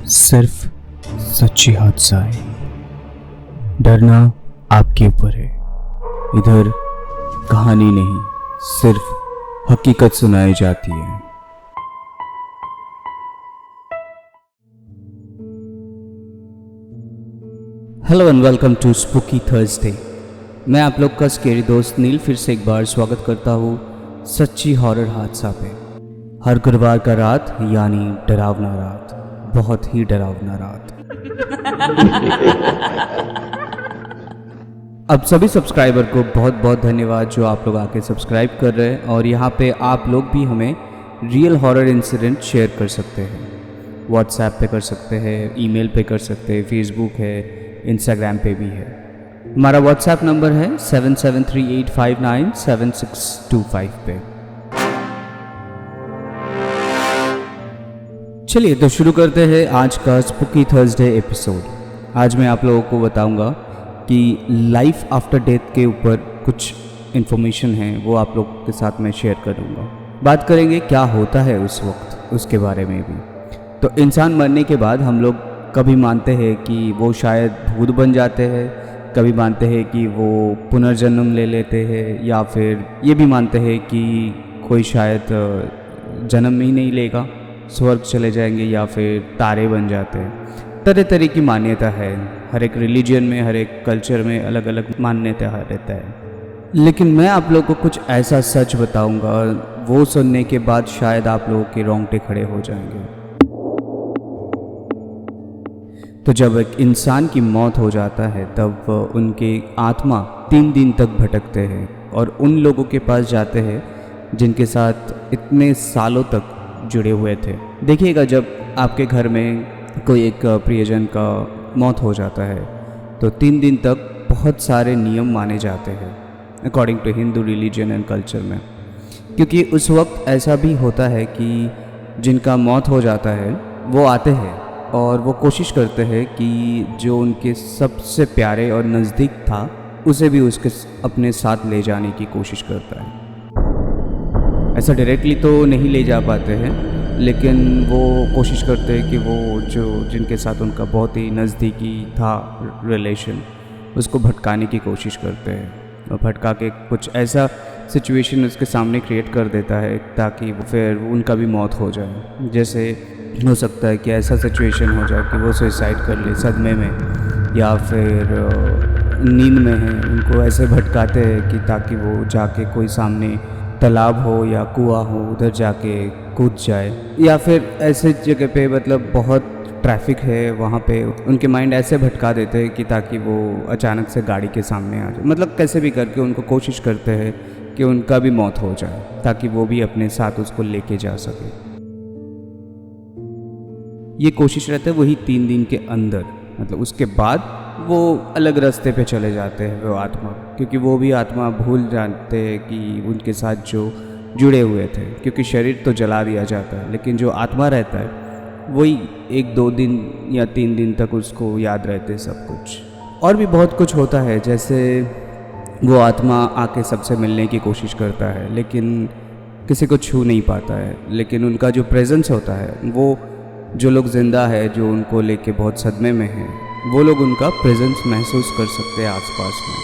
सिर्फ सच्ची हादसाएं। डरना आपके ऊपर है। इधर कहानी नहीं, सिर्फ हकीकत सुनाई जाती है। Hello and welcome to Spooky Thursday. मैं आप लोग का स्केरी दोस्त नील फिर से एक बार स्वागत करता हूँ सच्ची हॉरर हादसा पे। हर गुरुवार का रात यानी डरावना रात, बहुत ही डरावना रात। अब सभी सब्सक्राइबर को बहुत बहुत धन्यवाद जो आप लोग आके सब्सक्राइब कर रहे हैं, और यहाँ पे आप लोग भी हमें रियल हॉरर इंसिडेंट शेयर कर सकते हैं। व्हाट्सएप पे कर सकते हैं, ईमेल पे कर सकते हैं, फेसबुक है, इंस्टाग्राम पे भी है। हमारा व्हाट्सएप नंबर है 7738597625 पे। चलिए तो शुरू करते हैं आज का स्पूकी थर्सडे एपिसोड। आज मैं आप लोगों को बताऊंगा कि लाइफ आफ्टर डेथ के ऊपर कुछ इन्फॉर्मेशन है, वो आप लोग के साथ मैं शेयर करूंगा। बात करेंगे क्या होता है उस वक्त, उसके बारे में भी। तो इंसान मरने के बाद हम लोग कभी मानते हैं कि वो शायद भूत बन जाते हैं, कभी मानते हैं कि वो पुनर्जन्म ले लेते हैं, या फिर ये भी मानते हैं कि कोई शायद जन्म ही नहीं लेगा, स्वर्ग चले जाएंगे, या फिर तारे बन जाते हैं। तरह तरह की मान्यता है। हर एक रिलीजन में, हर एक कल्चर में अलग अलग मान्यता रहता है। लेकिन मैं आप लोगों को कुछ ऐसा सच बताऊंगा, वो सुनने के बाद शायद आप लोगों के रोंगटे खड़े हो जाएंगे। तो जब एक इंसान की मौत हो जाता है तब उनके आत्मा 3 दिन तक भटकते हैं और उन लोगों के पास जाते हैं जिनके साथ इतने सालों तक जुड़े हुए थे। देखिएगा, जब आपके घर में कोई एक प्रियजन का मौत हो जाता है तो 3 दिन तक बहुत सारे नियम माने जाते हैं according to Hindu religion and culture में। क्योंकि उस वक्त ऐसा भी होता है कि जिनका मौत हो जाता है वो आते हैं और वो कोशिश करते हैं कि जो उनके सबसे प्यारे और नज़दीक था उसे भी उसके अपने साथ ले जाने की कोशिश करता है। ऐसा डायरेक्टली तो नहीं ले जा पाते हैं, लेकिन वो कोशिश करते हैं कि वो जो जिनके साथ उनका बहुत ही नज़दीकी था रिलेशन, उसको भटकाने की कोशिश करते हैं और भटका के कुछ ऐसा सिचुएशन उसके सामने क्रिएट कर देता है ताकि फिर उनका भी मौत हो जाए। जैसे हो सकता है कि ऐसा सिचुएशन हो जाए कि वो सुसाइड कर ले सदमे में, या फिर नींद में है, उनको ऐसे भटकाते हैं कि ताकि वो जाके कोई सामने तालाब हो या कुआं हो उधर जाके कूद जाए, या फिर ऐसे जगह पे मतलब बहुत ट्रैफिक है वहाँ पे उनके माइंड ऐसे भटका देते हैं कि ताकि वो अचानक से गाड़ी के सामने आ जाए। मतलब कैसे भी करके उनको कोशिश करते हैं कि उनका भी मौत हो जाए ताकि वो भी अपने साथ उसको लेके जा सके। ये कोशिश रहता है वही 3 दिन के अंदर, मतलब उसके बाद वो अलग रास्ते पे चले जाते हैं वो आत्मा, क्योंकि वो भी आत्मा भूल जाते हैं कि उनके साथ जो जुड़े हुए थे। क्योंकि शरीर तो जला दिया जाता है, लेकिन जो आत्मा रहता है वही 1-2 दिन या 3 दिन तक उसको याद रहते सब कुछ। और भी बहुत कुछ होता है, जैसे वो आत्मा आके सबसे मिलने की कोशिश करता है लेकिन किसी को छू नहीं पाता है, लेकिन उनका जो प्रेजेंस होता है, वो जो लोग ज़िंदा है, जो उनको लेके बहुत सदमे में हैं, वो लोग उनका प्रेजेंस महसूस कर सकते हैं आसपास में।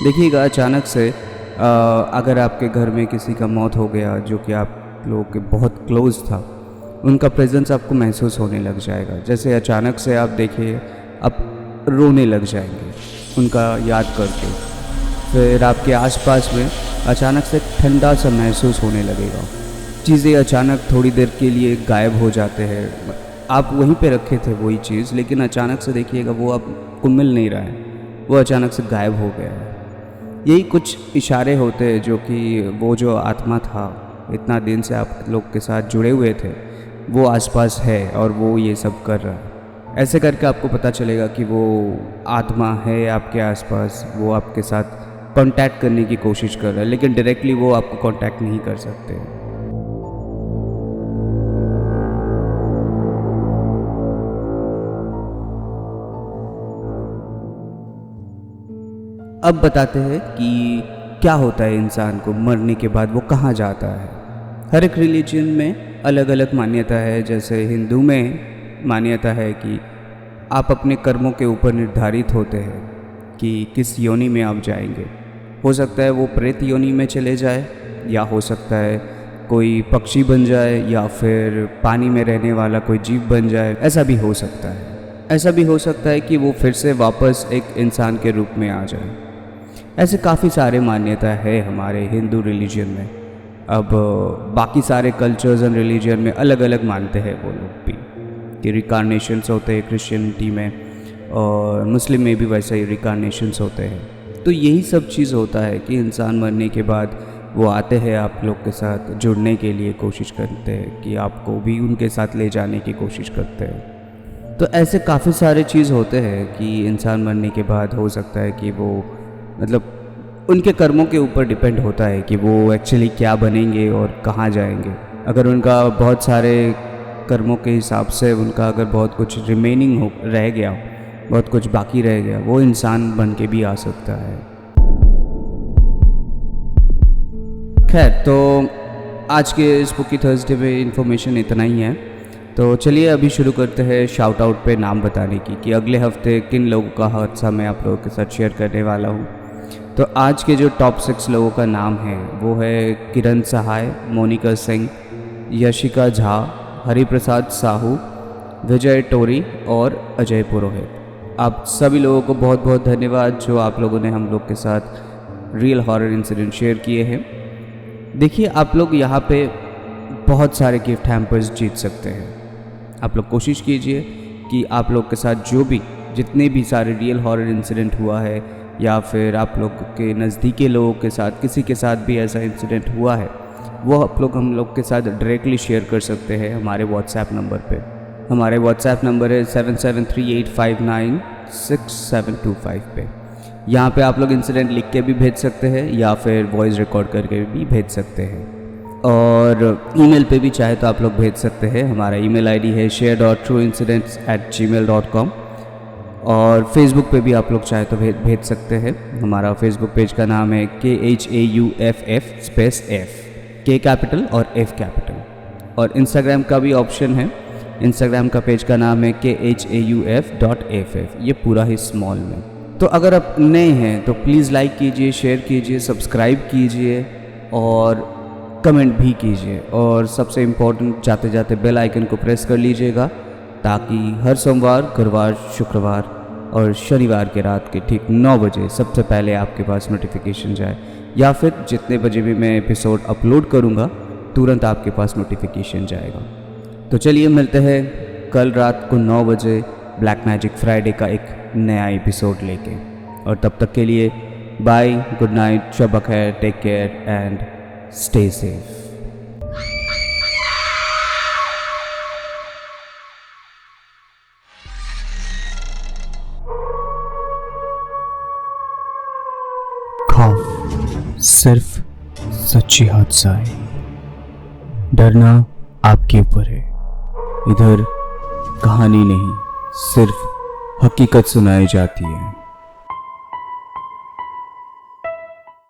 देखिएगा, अचानक से अगर आपके घर में किसी का मौत हो गया जो कि आप लोगों के बहुत क्लोज था, उनका प्रेजेंस आपको महसूस होने लग जाएगा। जैसे अचानक से आप देखिए, आप रोने लग जाएंगे उनका याद करके। फिर आपके आसपास में अचानक से ठंडा सा महसूस होने लगेगा। चीज़ें अचानक थोड़ी देर के लिए गायब हो जाते हैं। आप वहीं पे रखे थे वही चीज़, लेकिन अचानक से देखिएगा वो आपको मिल नहीं रहा है, वो अचानक से गायब हो गया है। यही कुछ इशारे होते हैं जो कि वो जो आत्मा था, इतना दिन से आप लोग के साथ जुड़े हुए थे, वो आसपास है और वो ये सब कर रहा है। ऐसे करके आपको पता चलेगा कि वो आत्मा है आपके आसपास, वो आपके साथ कांटेक्ट करने की कोशिश कर रहा है, लेकिन डायरेक्टली वो आपको कांटेक्ट नहीं कर सकते। अब बताते हैं कि क्या होता है इंसान को मरने के बाद, वो कहाँ जाता है। हर एक रिलीजन में अलग अलग मान्यता है। जैसे हिंदू में मान्यता है कि आप अपने कर्मों के ऊपर निर्धारित होते हैं कि किस योनि में आप जाएंगे। हो सकता है वो प्रेत योनि में चले जाए, या हो सकता है कोई पक्षी बन जाए, या फिर पानी में रहने वाला कोई जीव बन जाए। ऐसा भी हो सकता है। ऐसा भी हो सकता है कि वो फिर से वापस एक इंसान के रूप में आ जाए। ऐसे काफ़ी सारे मान्यता है हमारे हिंदू रिलीजन में। अब बाकी सारे कल्चर्स एंड रिलीजन में अलग अलग मानते हैं वो लोग भी कि रिकारनेशंस होते हैं क्रिश्चियनिटी में, और मुस्लिम में भी वैसे ही रिकारनेशंस होते हैं। तो यही सब चीज़ होता है कि इंसान मरने के बाद वो आते हैं, आप लोग के साथ जुड़ने के लिए कोशिश करते हैं, कि आपको भी उनके साथ ले जाने की कोशिश करते हैं। तो ऐसे काफ़ी सारे चीज़ होते हैं कि इंसान मरने के बाद हो सकता है कि वो मतलब उनके कर्मों के ऊपर डिपेंड होता है कि वो एक्चुअली क्या बनेंगे और कहाँ जाएंगे। अगर उनका बहुत सारे कर्मों के हिसाब से उनका अगर बहुत कुछ रिमेनिंग हो रह गया, बहुत कुछ बाकी रह गया, वो इंसान बन के भी आ सकता है। खैर, तो आज के स्पूकी थर्सडे पे इन्फॉर्मेशन इतना ही है। तो चलिए अभी शुरू करते हैं शाउट आउट पे नाम बताने की, कि अगले हफ्ते किन लोगों का हादसा मैं आप लोगों के साथ शेयर करने वाला हूँ। तो आज के जो टॉप 6 लोगों का नाम है वो है किरण सहाय, मोनिका सिंह, यशिका झा, हरिप्रसाद साहू, विजय टोरी और अजय पुरोहित। आप सभी लोगों को बहुत बहुत धन्यवाद जो आप लोगों ने हम लोग के साथ रियल हॉरर इंसिडेंट शेयर किए हैं। देखिए, आप लोग यहाँ पे बहुत सारे गिफ्ट हैम्पर्स जीत सकते हैं। आप लोग कोशिश कीजिए कि आप लोग के साथ जो भी जितने भी सारे रियल हॉरर इंसिडेंट हुआ है, या फिर आप लोग के नज़दीकी लोगों के साथ किसी के साथ भी ऐसा इंसिडेंट हुआ है, वो आप लोग हम लोग के साथ डायरेक्टली शेयर कर सकते हैं हमारे व्हाट्सएप नंबर पे। हमारे व्हाट्सएप नंबर है 7738596725 पे। यहाँ पे आप लोग इंसिडेंट लिख के भी भेज सकते हैं, या फिर वॉइस रिकॉर्ड करके भी भेज सकते हैं। और ईमेल पे भी चाहे तो आप लोग भेज सकते हैं। हमारा ईमेल आईडी है share.trueincidents@gmail.com। और फेसबुक पे भी आप लोग चाहे तो भेज सकते हैं। हमारा फेसबुक पेज का नाम है KHAUFF_F, K कैपिटल और F कैपिटल। और इंस्टाग्राम का भी ऑप्शन है। इंस्टाग्राम का पेज का नाम है KHAUF.FF, ये पूरा ही स्मॉल में। तो अगर आप नए हैं तो प्लीज़ लाइक कीजिए, शेयर कीजिए, सब्सक्राइब कीजिए और कमेंट भी कीजिए। और सबसे इम्पोर्टेंट, जाते जाते बेल आइकन को प्रेस कर लीजिएगा, ताकि हर सोमवार, गुरुवार, शुक्रवार और शनिवार के रात के ठीक 9 बजे सबसे पहले आपके पास नोटिफिकेशन जाए, या फिर जितने बजे भी मैं एपिसोड अपलोड करूँगा तुरंत आपके पास नोटिफिकेशन जाएगा। तो चलिए मिलते हैं कल रात को 9 बजे ब्लैक मैजिक फ्राइडे का एक नया एपिसोड लेके। और तब तक के लिए बाय, गुड नाइट, शब खैर, take care and stay safe. खौफ सिर्फ सच्ची हादसा है, डरना आपके ऊपर है। इधर कहानी नहीं, सिर्फ हकीकत सुनाई जाती है।